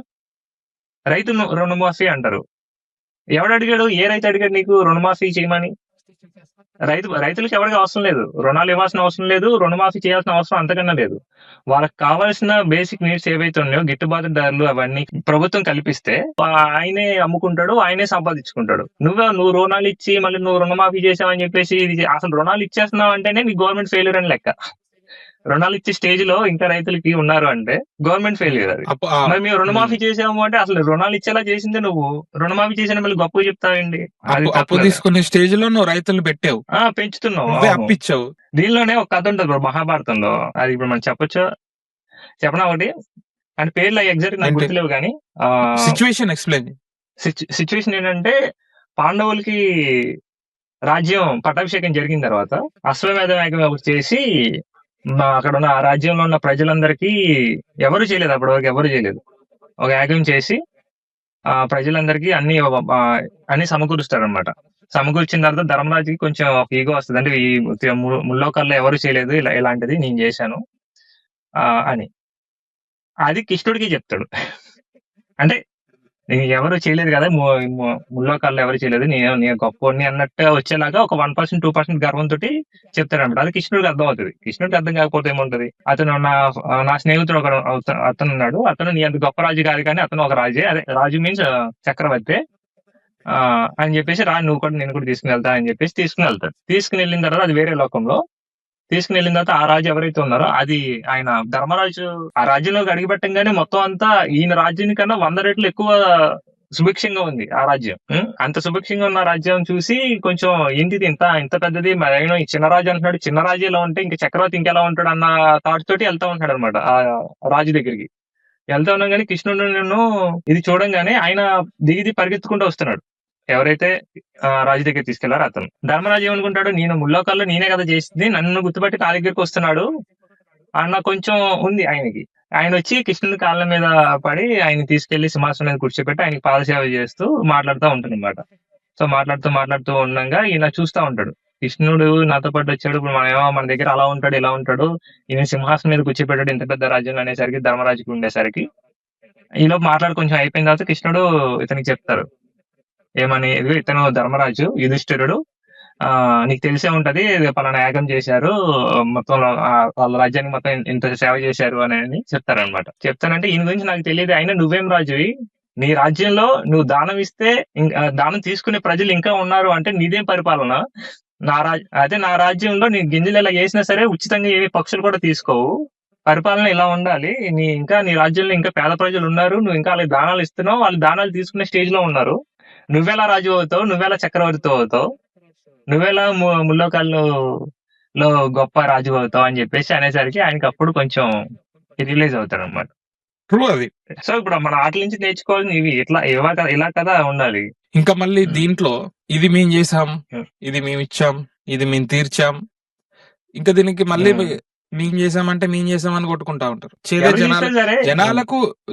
రైతు రుణమాఫీ అంటారు. ఎవడు అడిగాడు? ఏ రైతు అడిగాడు నీకు రుణమాఫీ చేయమని? రైతులకి ఎవరికి అవసరం లేదు. రుణాలు ఇవ్వాల్సిన అవసరం లేదు. రుణమాఫీ చేయాల్సిన అవసరం అంతకన్నా లేదు. వాళ్ళకి కావాల్సిన బేసిక్ నీడ్స్ ఏవైతే ఉన్నాయో గిట్టుబాటు ధరలు అవన్నీ ప్రభుత్వం కల్పిస్తే ఆయనే అమ్ముకుంటాడు, ఆయనే సంపాదించుకుంటాడు. నువ్వు రుణాలు ఇచ్చి మళ్ళీ నువ్వు రుణమాఫీ చేసావని చెప్పేసి అసలు రుణాలు ఇచ్చేస్తున్నావు అంటేనే నీ గవర్నమెంట్ ఫెయిల్యూర్ అని లెక్క. రుణాలు ఇచ్చే స్టేజ్ లో ఇంకా రైతులకి ఉన్నారు అంటే గవర్నమెంట్ ఫెయిల్యూర్ అది. మరి మేము రుణమాఫీ చేసాము అంటే అసలు రుణాలు ఇచ్చేలా చేసిందే నువ్వు. రుణమాఫీ చేసిన మళ్ళీ గొప్పగా చెప్తావేంటి? అది అప్పు తప్పలేదు. తీసుకునే స్టేజ్ లో నువ్వు రైతులు పెట్టావు, పెంచుతున్నావు. నువ్వే అవును. అప్పిచ్చావు. దీనిలోనే ఒక కథ ఉంటది బ్రో మహాభారతంలో. అది ఇప్పుడు మనం చెప్పొచ్చు, చెప్పనా ఒకటి? అంటే పేర్లు ఎగ్జాక్ట్ నాకు ఏంటి గుర్తులేవు కానీ సిచ్యువేషన్ ఎక్స్ప్లెయిన్. సిచ్యువేషన్ ఏంటంటే పాండవులకి రాజ్యం పట్టాభిషేకం జరిగిన తర్వాత అశ్వమేధ యాగం ఒకటి చేసి అక్కడ ఉన్న ఆ రాజ్యంలో ఉన్న ప్రజలందరికీ ఎవరు చేయలేదు, అప్పటి వరకు ఎవరు చేయలేదు. ఒక యాగం చేసి ప్రజలందరికీ అన్ని సమకూరుస్తారనమాట. సమకూర్చిన తర్వాత ధర్మరాజుకి కొంచెం ఒక ఈగో వస్తుంది. అంటే ఈ ముల్లోకాల్లో ఎవరు చేయలేదు ఇలాంటిది నేను చేశాను అని. అది కృష్ణుడికి చెప్తాడు. అంటే ఎవరు చేయలేదు కదా, ముల్లోకాల్లో ఎవరు చేయలేదు, నేను గొప్పవాడిని అన్నట్టు వచ్చేలాగా ఒక 1% 2% గర్వంతో చెప్తాడనమాట. అది కృష్ణుడికి అర్థం అవుతుంది. కృష్ణుడికి అర్థం కాకపోతే ఏముంటది? అతను నా స్నేహితుడు అతను ఉన్నాడు, అతను నీ అంత గొప్ప రాజు కాదు కానీ అతను ఒక రాజే, అదే రాజు మీన్స్ చక్రవర్తి అని చెప్పేసి నువ్వు కూడా నేను కూడా తీసుకుని వెళ్తా అని చెప్పేసి తీసుకుని వెళ్తాడు. తీసుకుని వెళ్ళిన తర్వాత అది వేరే లోకంలో తీసుకుని వెళ్ళిన తర్వాత ఆ రాజు ఎవరైతే ఉన్నారో అది ఆయన ధర్మరాజు ఆ రాజ్యంలోకి అడిగిపెట్టంగానే మొత్తం అంతా ఈయన రాజ్యం కన్నా 100 రెట్లు ఎక్కువ సుభిక్షంగా ఉంది ఆ రాజ్యం. అంత సుభిక్షంగా ఉన్న రాజ్యం చూసి కొంచెం ఏంటిది ఇంత పెద్దది, మరి ఈ చిన్న రాజు అంటున్నాడు, చిన్న రాజు ఎలా ఉంటే ఇంకా చక్రవర్తి ఇంకెలా ఉంటాడు అన్న థాట్ తోటి వెళ్తా ఉంటాడు అనమాట ఆ రాజు దగ్గరికి. వెళ్తా ఉన్నాం కానీ కృష్ణుడు ఇది చూడంగానే ఆయన దిగి పరిగెత్తుకుంటూ వస్తున్నాడు. ఎవరైతే రాజు దగ్గర తీసుకెళ్లారో అతను. ధర్మరాజు ఏమనుకుంటాడు, నేను ముల్లోకాల్లో నేనే కదా చేసింది, నన్ను గుర్తుపట్టి నా దగ్గరికి వస్తున్నాడు అన్న కొంచెం ఉంది ఆయనకి. ఆయన వచ్చి కృష్ణుడి కాళ్ళ మీద పడి ఆయన తీసుకెళ్లి సింహాసనం మీద కూర్చోబెట్టి ఆయనకి పాదసేవ చేస్తూ మాట్లాడుతూ ఉంటుంది అనమాట. సో మాట్లాడుతూ ఉండగా ఈయన చూస్తా ఉంటాడు, కృష్ణుడు నాతో పాటు వచ్చాడు, ఇప్పుడు మన దగ్గర అలా ఉంటాడు ఇలా ఉంటాడు, ఈయన సింహాసనం మీద కూర్చోబెట్టాడు ఇంత పెద్ద రాజ్యం అనేసరికి ధర్మరాజుకి ఉండేసరికి ఈలోపు మాట్లాడు కొంచెం అయిపోయిన తర్వాత కృష్ణుడు ఇతనికి చెప్తారు ఏమని, ఇతను ధర్మరాజు యుధిష్ఠిరుడు, నీకు తెలిసే ఉంటది పలానా యాగం చేశారు, మొత్తం వాళ్ళ రాజ్యానికి మొత్తం ఇంత సేవ చేశారు అని చెప్తారనమాట. చెప్తానంటే ఈయన గురించి నాకు తెలియదు, అయినా నువ్వేం రాజువి, నీ రాజ్యంలో నువ్వు దానం ఇస్తే దానం తీసుకునే ప్రజలు ఇంకా ఉన్నారు అంటే నీదేం పరిపాలన? నా రాజ్యంలో నీ గింజలు ఇలా వేసినా సరే ఉచితంగా ఏమి పక్షులు కూడా తీసుకోవు, పరిపాలన ఇలా ఉండాలి, నీ రాజ్యంలో ఇంకా పేద ప్రజలు ఉన్నారు, నువ్వు ఇంకా వాళ్ళకి దానాలు ఇస్తున్నావు, వాళ్ళు దానాలు తీసుకునే స్టేజ్ లో ఉన్నారు, నువ్వెలా రాజు అవుతావు, నువ్వెలా చక్రవర్తి అవుతావు, నువ్వెలా ముల్లోకాల్లో గొప్ప రాజు అవుతావు అని చెప్పేసి అనేసరికి ఆయనకి అప్పుడు కొంచెం రియలైజ్ అవుతాడు అనమాట. అది సో ఇప్పుడు మన ఆటల నుంచి నేర్చుకోవాలని ఇవి ఇలా కదా ఉండాలి. ఇంకా మళ్ళీ దీంట్లో ఇది మేము చేసాం, ఇది మేము ఇచ్చాం, ఇది మేము తీర్చాం, ఇంకా దీనికి మళ్ళీ మేము చేసామని కొట్టుకుంటా ఉంటారు.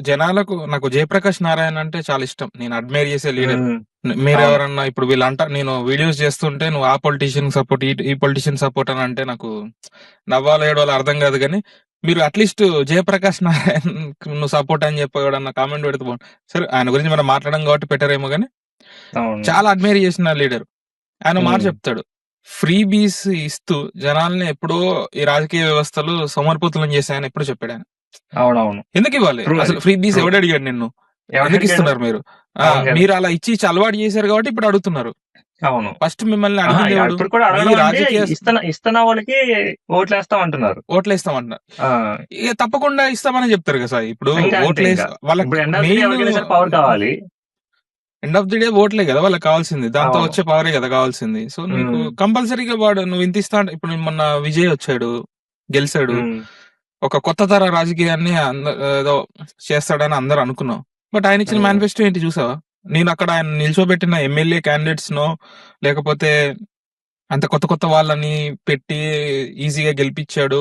జనాలకు నాకు జయప్రకాష్ నారాయణ అంటే చాలా ఇష్టం, నేను అడ్మైర్ చేసే లీడర్. మీరు ఎవరన్నా ఇప్పుడు వీళ్ళంట నేను వీడియోస్ చేస్తుంటే నువ్వు ఆ పొలిటీషియన్ సపోర్ట్ ఈ పొలిటీషియన్ సపోర్ట్ అని అంటే నాకు నవ్వాలో ఏడవాలో అర్థం కాదు, కానీ మీరు అట్లీస్ట్ జయప్రకాష్ నారాయణ నువ్వు సపోర్ట్ అని చెప్పి ఎవడన్నా కామెంట్ పెడితే బాగుంది. సరే ఆయన గురించి మనం మాట్లాడడం కాబట్టి పెట్టారేమో, కానీ చాలా అడ్మైర్ చేసిన లీడర్. ఆయన మాట చెప్తాడు, ఫ్రీ బీస్ ఇస్తూ జనాల్ని ఎప్పుడో ఈ రాజకీయ వ్యవస్థలు సమర్పితులను చేశాయని ఎప్పుడు చెప్పాడు ఆయన. అవునవును. ఎందుకు ఇవ్వాలి అసలు ఫ్రీ బీస్? ఎవడు అడిగాడు నిన్ను? ఎందుకు ఇస్తున్నారు మీరు? మీరు అలా ఇచ్చి అలవాటు చేశారు కాబట్టి ఇప్పుడు అడుగుతున్నారు. అవును, ఫస్ట్ మిమ్మల్ని ఇస్తున్న వాళ్ళకి ఓట్లేస్తామంటున్నారు. ఇక తప్పకుండా ఇస్తామని చెప్తారు కదా సార్. ఇప్పుడు ఓట్లేసి వాళ్ళకి పవర్ కావాలి, ఎండ్ ఆఫ్ ది డే ఓట్లే కదా వాళ్ళకి కావాల్సింది, దాంతో వచ్చే పవరే కదా కావాల్సింది. సో నీకు కంపల్సరీగా నువ్వు ఇంత ఇస్తా. ఇప్పుడు మొన్న విజయ్ వచ్చాడు, గెలిచాడు, ఒక కొత్త తర రాజకీయాన్ని ఏదో చేస్తాడని అందరు అనుకున్నాం. బట్ ఆయన ఇచ్చిన మేనిఫెస్టో ఏంటి చూసావా? నేను అక్కడ ఆయన నిల్చోబెట్టిన ఎమ్మెల్యే క్యాండిడేట్స్ నో లేకపోతే అంత కొత్త కొత్త వాళ్ళని పెట్టి ఈజీగా గెలిపించాడు.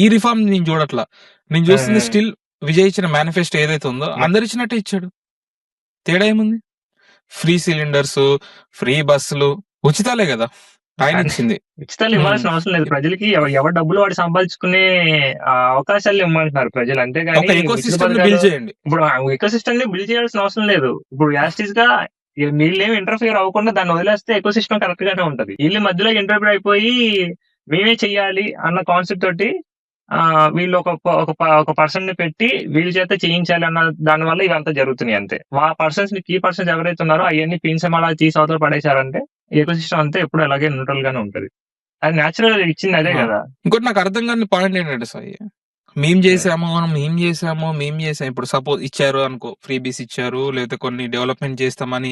ఈ రిఫార్మ్ నేను చూడట్లా. నేను చూస్తుంది స్టిల్ విజయ్ ఇచ్చిన మేనిఫెస్టో ఏదైతే ఉందో అందరు ఇచ్చినట్టే ఇచ్చాడు. తేడా ఏముంది? ఫ్రీ సిలిండర్స్, ఫ్రీ బస్సులు, ఉచితాలే కదా ఆయన ఇచ్చింది. ఉచితాలు ఇవ్వాల్సిన అవసరం లేదు ప్రజలకి. ఎవరి డబ్బులు వాడు సంపాదించుకునే అవకాశాలు ఇవ్వమంటున్నారు ప్రజలు, అంతేగాని ఒక ఎకో సిస్టమ్ బిల్డ్ చేయండి. ఇప్పుడు ఎకో సిస్టమ్ ని బిల్డ్ చేయాల్సిన అవసరం లేదు. ఇప్పుడు యాస్టీస్ గా వీళ్ళేమి ఇంటర్ఫియర్ అవ్వకుండా దాన్ని వదిలేస్తే ఎకో సిస్టమ్ కరెక్ట్ గానే ఉంటది. వీళ్ళు మధ్యలో ఇంటర్ఫియర్ అయిపోయి మేమే చెయ్యాలి అన్న కాన్సెప్ట్ తోటి వీళ్ళు ఒక పర్సన్ ని పెట్టి వీళ్ళ చేత చేయించాలి అన్న దాని వల్ల ఇవంతా జరుగుతున్నాయి అంతే. ఆ పర్సన్స్ ని కీ పర్సన్స్ ఎవరైతే ఉన్నారో అవన్నీ పిన్సం అలా తీసి అవతల పడేశారంటే ఎకో సిస్టమ్ అంతా ఎప్పుడు అలాగే న్యూట్రల్ గానే ఉంటది. అది న్యాచురల్ ఇచ్చింది అదే కదా. ఇంకోటి నాకు అర్థం కాని పాయింట్ ఏంటంటే సాయి, మేము చేసాము. ఇప్పుడు సపోజ్ ఇచ్చారు అనుకో, ఫ్రీ బీస్ ఇచ్చారు, లేదా కొన్ని డెవలప్మెంట్ చేస్తామని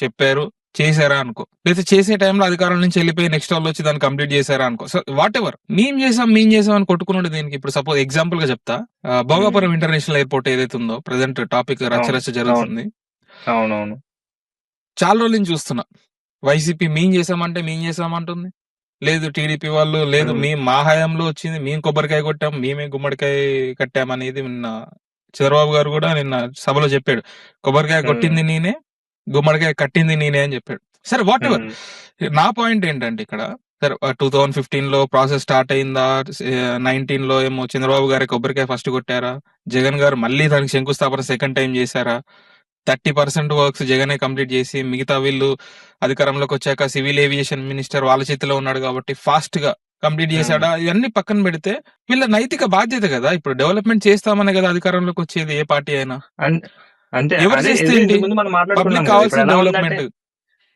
చెప్పారు, చేశారా అనుకో, లేదా చేసే టైంలో అధికారం నుంచి వెళ్ళిపోయి నెక్స్ట్ వాళ్ళు వచ్చి దాన్ని కంప్లీట్ చేశారా అనుకో. సో వాట్ ఎవర్, మేము చేసాం అని కొట్టుకున్నాడు దీనికి. ఇప్పుడు సపోజ్ ఎగ్జాంపుల్ గా చెప్తా, భోగాపురం ఇంటర్నేషనల్ ఎయిర్పోర్ట్ ఏదైతే ఉందో ప్రెసెంట్ టాపిక్ రచ్చరచ్చ జరుగుతుంది. అవునవును, చాలా రోజుల నుంచి చూస్తున్నా. వైసీపీ మేము చేసామంటుంది, లేదు టీడీపీ వాళ్ళు లేదు మేము మా హయాంలో వచ్చింది, మేము కొబ్బరికాయ కొట్టాం, మేమే గుమ్మడికాయ కట్టాం అనేది నిన్న చంద్రబాబు గారు కూడా నిన్న సభలో చెప్పాడు. కొబ్బరికాయ కొట్టింది నేనే, గుమ్మడికాయ కట్టింది నేనే అని చెప్పాడు. సరే వాట్ ఎవర్, నా పాయింట్ ఏంటంటే ఇక్కడ సరే 2015 లో ప్రాసెస్ స్టార్ట్ అయిందా, 19 లో ఏమో చంద్రబాబు గారి కొబ్బరికాయ ఫస్ట్ కొట్టారా, జగన్ గారు మళ్ళీ దానికి శంకుస్థాపన సెకండ్ టైం చేశారా, 30% వర్క్స్ జగనే కంప్లీట్ చేసి మిగతా వీళ్ళు అధికారంలోకి వచ్చాక సివిల్ ఏవియేషన్ మినిస్టర్ వాళ్ళ చేతిలో ఉన్నాడు కాబట్టి ఫాస్ట్ గా కంప్లీట్ చేశాడా, ఇవన్నీ పక్కన పెడితే వీళ్ళ నైతిక బాధ్యత కదా. ఇప్పుడు డెవలప్మెంట్ చేస్తామనే కదా అధికారంలోకి వచ్చేది ఏ పార్టీ అయినా. అంతే, ఎవరు చేస్తే పబ్లిక్ కావాల్సిన డెవలప్మెంట్,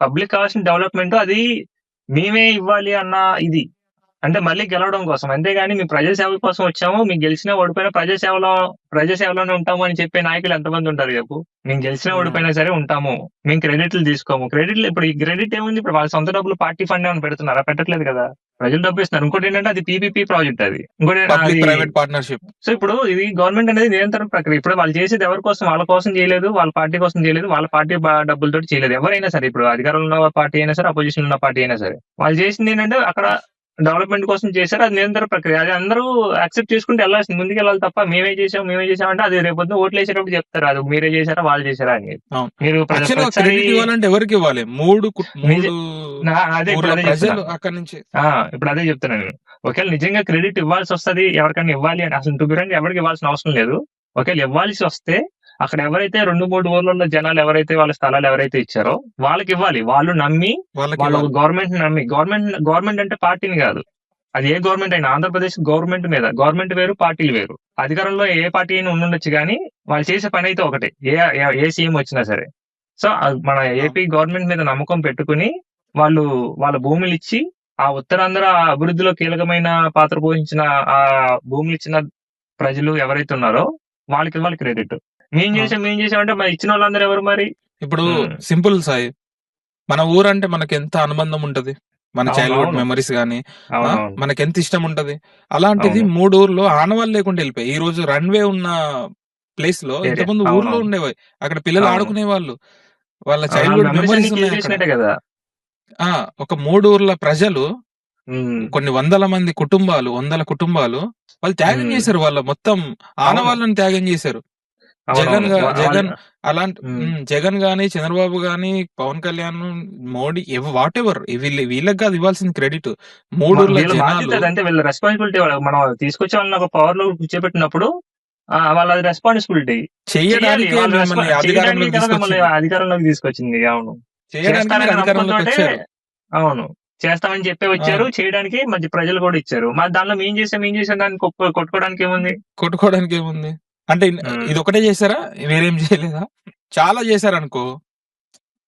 పబ్లిక్ కావాల్సిన డెవలప్మెంట్ అది మేమే ఇవ్వాలి అన్న ఇది, అంటే మళ్ళీ గెలవడం కోసం. అంతేగాని మేము ప్రజా సేవ కోసం వచ్చాము, మేము గెలిచినా ఓడిపోయినా ప్రజాసేవలోనే ఉంటాము అని చెప్పే నాయకులు ఎంతమంది ఉంటారు చెప్పు. మేము గెలిచినా ఓడిపోయినా సరే ఉంటాము, మేము క్రెడిట్లు తీసుకోము. ఇప్పుడు ఈ క్రెడిట్ ఏముంది? ఇప్పుడు వాళ్ళ సొంత డబ్బులు పార్టీ ఫండ్ ఏమైనా పెడుతున్నారా? పెట్టట్లేదు కదా, ప్రజలు డబ్బు ఇస్తున్నారు. ఇంకోటి ఏంటంటే అది పీపీపీ ప్రాజెక్ట్, అది ఇంకోటి ప్రైవేట్ పార్ట్నర్షిప్. సో ఇప్పుడు ఇది గవర్నమెంట్ అనేది నిరంతరం ప్రక్రియ. ఇప్పుడు వాళ్ళు చేసేది ఎవరి కోసం? వాళ్ళ కోసం చేయలేదు, వాళ్ళ పార్టీ కోసం చేయలేదు, వాళ్ళ పార్టీ డబ్బులతో చేయలేదు. ఎవరైనా సరే, ఇప్పుడు అధికారంలో ఉన్న పార్టీ అయినా సరే, అపోజిషన్ ఉన్న పార్టీ అయినా సరే, వాళ్ళు చేసింది ఏంటంటే అక్కడ డెవలప్మెంట్ కోసం చేశారు. అది నిరంతర ప్రక్రియ, అది అందరూ యాక్సెప్ట్ చేసుకుంటే వెళ్ళాల్సింది, ముందుకు వెళ్ళాలి తప్ప మేమే చేసామంటే అది రేపొద్దున ఓట్లు వేసేటప్పుడు చెప్తారు అది మీరే చేశారా వాళ్ళు చేశారా అని. మీరు ఇవ్వాలంటే ఎవరికి ఇవ్వాలి? ఇప్పుడు అదే చెప్తున్నాను. ఒకవేళ నిజంగా క్రెడిట్ ఇవ్వాల్సి వస్తుంది ఎవరికైనా ఇవ్వాలి అని, అసలు టుబిరంగా ఎవరికి ఇవ్వాల్సిన అవసరం లేదు. ఒకవేళ ఇవ్వాల్సి వస్తే అక్కడ ఎవరైతే 2-3 ఊర్లలో జనాలు ఎవరైతే వాళ్ళ స్థలాలు ఎవరైతే ఇచ్చారో వాళ్ళకి ఇవ్వాలి. వాళ్ళు నమ్మి, వాళ్ళు గవర్నమెంట్ నమ్మి, గవర్నమెంట్ అంటే పార్టీని కాదు, అది ఏ గవర్నమెంట్ అయినా, ఆంధ్రప్రదేశ్ గవర్నమెంట్ మీద, గవర్నమెంట్ వేరు పార్టీలు వేరు. అధికారంలో ఏ పార్టీ అయినా ఉండొచ్చు కానీ వాళ్ళు చేసే పని అయితే ఒకటే, ఏ సీఎం వచ్చినా సరే. సో మన ఏపీ గవర్నమెంట్ మీద నమ్మకం పెట్టుకుని వాళ్ళు వాళ్ళ భూములు ఇచ్చి ఆ ఉత్తరాంధ్ర అభివృద్ధిలో కీలకమైన పాత్ర పోషించిన ఆ భూములు ఇచ్చిన ప్రజలు ఎవరైతే ఉన్నారో వాళ్ళకి క్రెడిట్. మేము చేసామంటే మరి ఇచ్చిన వాళ్ళందరూ ఎవరు మరి? ఇప్పుడు సింపుల్ సాయి, మన ఊరంటే మనకి ఎంత అనుబంధం ఉంటది, మన చైల్డ్హుడ్ మెమరీస్ గానీ మనకి ఎంత ఇష్టం ఉంటది. అలాంటిది 3 ఊర్లో ఆనవాళ్ళు లేకుండా వెళ్ళిపోయి ఈ రోజు రన్వే ఉన్న ప్లేస్ లో ఇంతకుముందు ఊర్లో ఉండేవి, అక్కడ పిల్లలు ఆడుకునే వాళ్ళు, వాళ్ళ చైల్డ్హుడ్ మెమరీస్ ఉన్నాయి కదా. ఒక 3 ఊర్ల ప్రజలు, కొన్ని వందల కుటుంబాలు వాళ్ళు త్యాగం చేశారు, వాళ్ళ మొత్తం ఆనవాళ్ళని త్యాగం చేశారు. జగన్ గాని, చంద్రబాబు గాని, పవన్ కళ్యాణ్, మోడీ, వాట్ ఎవర్, వీళ్ళకి కాదు ఇవ్వాల్సిన క్రెడిట్. 3 అంటే వీళ్ళ రెస్పాన్సిబిలిటీ. మనం తీసుకొచ్చే వాళ్ళని ఒక పవర్ లో కూర్చోబెట్టినప్పుడు వాళ్ళ రెస్పాన్సిబిలిటీ చేయడానికి అధికారంలోకి తీసుకొచ్చింది. అవును, చేస్తామని చెప్పి వచ్చారు, చేయడానికి మధ్య ప్రజలు కూడా ఇచ్చారు. మరి దానిలో మేము చేసాం దాన్ని కొట్టుకోవడానికి ఏముంది? అంటే ఇది ఒకటే చేశారా, వేరేం చేయలేదా? చాలా చేశారనుకో,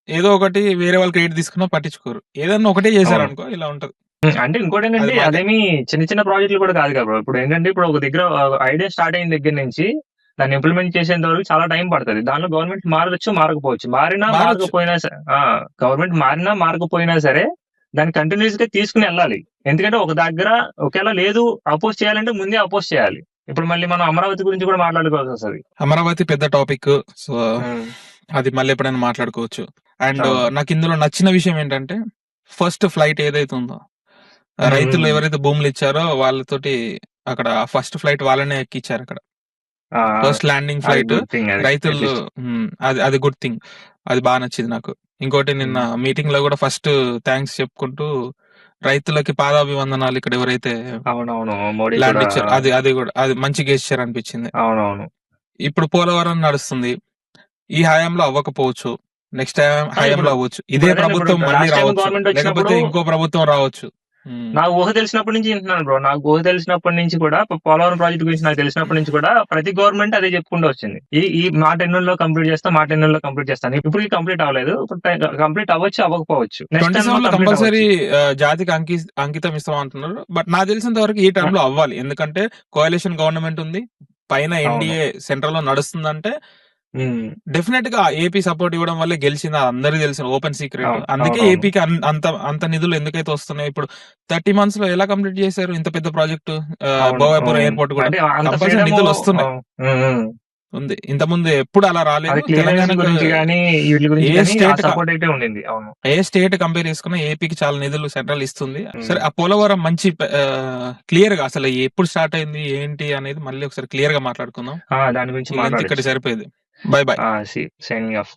ఏదో ఒకటి వేరే వాళ్ళు క్రెడిట్ తీసుకున్నా పట్టించుకోరు. ఏదన్నా ఒకటే చేశారనుకో ఇలా ఉంటది. అంటే ఇంకోటి ఏంటంటే అదేమి చిన్న ప్రాజెక్టులు కూడా కాదు కదా. ఇప్పుడు ఏంటంటే ఇప్పుడు ఒక దగ్గర ఐడియా స్టార్ట్ అయిన దగ్గర నుంచి దాన్ని ఇంప్లిమెంట్ చేసేంత వరకు చాలా టైం పడుతుంది. దానిలో గవర్నమెంట్ మారవచ్చు, మారకపోవచ్చు. గవర్నమెంట్ మారకపోయినా సరే దాన్ని కంటిన్యూస్ గా తీసుకుని వెళ్ళాలి. ఎందుకంటే ఒక దగ్గర ఒకవేళ లేదు, అపోజ్ చేయాలంటే ముందే అపోజ్ చేయాలి. ఇప్పుడు మళ్ళీ మనం అమరావతి గురించి కూడా మాట్లాడుకోవాల్సి వస్తుంది. అమరావతి పెద్ద టాపిక్, సో అది మళ్ళీ ఎప్పుడైనా మాట్లాడుకోవచ్చు. అండ్ నాకు ఇందులో నచ్చిన విషయం ఏంటంటే ఫస్ట్ ఫ్లైట్ ఏదైతే ఉందో రైతులు ఎవరైతే భూములు ఇచ్చారో వాళ్ళతోటి అక్కడ ఫస్ట్ ఫ్లైట్ వాళ్ళనే ఎక్కిచ్చారు అక్కడ. ఫస్ట్ ల్యాండింగ్ అది ఫ్లైట్ గుడ్ థింగ్ అది రైతులు. అట్లీస్ట్. అది గుడ్ థింగ్. అది బాగా నచ్చింది నాకు. ఇంకోటి నిన్న మీటింగ్ లో కూడా ఫస్ట్ థ్యాంక్స్ చెప్పుకుంటూ రైతులకి పాదాభివందనాలు ఇక్కడ ఎవరైతే అవునవును, మోడీ ల్యాండ్ కూడా. ఇచ్చారు అది కూడా అది మంచి గెస్చర్ అనిపించింది. అవునవును. ఇప్పుడు పోలవరం నడుస్తుంది. ఈ హయాంలో అవ్వకపోవచ్చు, నెక్స్ట్ హయాంలో ఇప్పుడు అవ్వచ్చు. ఇదే ఇప్పుడు అదే ప్రభుత్వం ఇప్పుడు మళ్ళీ లాస్ట్ టైం రావచ్చు, గవర్నమెంట్ లేకపోతే వచ్చినప్పుడు ఇంకో ప్రభుత్వం రావచ్చు. నాకు ఊహ తెలిసినప్పటి నుంచి వింటున్నాను బ్రో. నాకు ఊహ తెలిసినప్పటి నుంచి కూడా పోలవరం ప్రాజెక్ట్ గురించి నాకు తెలిసినప్పటి నుంచి కూడా ప్రతి గవర్నమెంట్ అదే చెప్పుకుంటూ వచ్చింది. ఈ మా టెన్యూర్ లో కంప్లీట్ చేస్తా, మా టెన్యూర్ లో కంప్లీట్ చేస్తాను. ఇప్పుడు కంప్లీట్ అవ్వలేదు, కంప్లీట్ అవ్వచ్చు, అవ్వకపోవచ్చు. నెక్స్ట్ 27 లో టైం కంపల్సరీ జాతికి అంకితం ఇస్తాం అంటున్నారు. బట్ నాకు తెలిసినంత వరకు ఈ టర్మ్ లో అవ్వాలి. ఎందుకంటే కోalition గవర్నమెంట్ ఉంది, పైన ఎన్డీఏ సెంట్రల్ లో నడుస్తుందంటే డెఫినెట్ గా ఏపీ సపోర్ట్ ఇవ్వడం వల్లే గెలిచింది. అది అందరికీ తెలిసిన ఓపెన్ సీక్రెట్. అందుకే ఏపీకి అంత నిధులు ఎందుకైతే వస్తున్నాయి. ఇప్పుడు 30 months లో ఎలా కంప్లీట్ చేశారు ఇంత పెద్ద ప్రాజెక్టు? భోగాపురం ఎయిర్పోర్ట్ కూడా కంపల్సరీ నిధులు వస్తున్నాయి. ఉంది. ఇంత ముందు ఎప్పుడు అలా రాలేదు. తెలంగాణ గురించి కానీ వీటి గురించి ఏ కానీ స్టేట్ సపోర్ట్ అయితే ఉండింది. అవును, ఏ స్టేట్ కంపేర్ చేసుకున్నా ఏపీకి చాలా నిధులు సెంట్రల్ ఇస్తుంది. సరే, ఆ పోలవరం మంచి క్లియర్ గా అసలు ఎప్పుడు స్టార్ట్ అయింది ఏంటి అనేది మళ్ళీ ఒకసారి క్లియర్ గా మాట్లాడుకుందాం. దాని గురించి ఇక్కడ సరిపోయింది. By by. Signing off.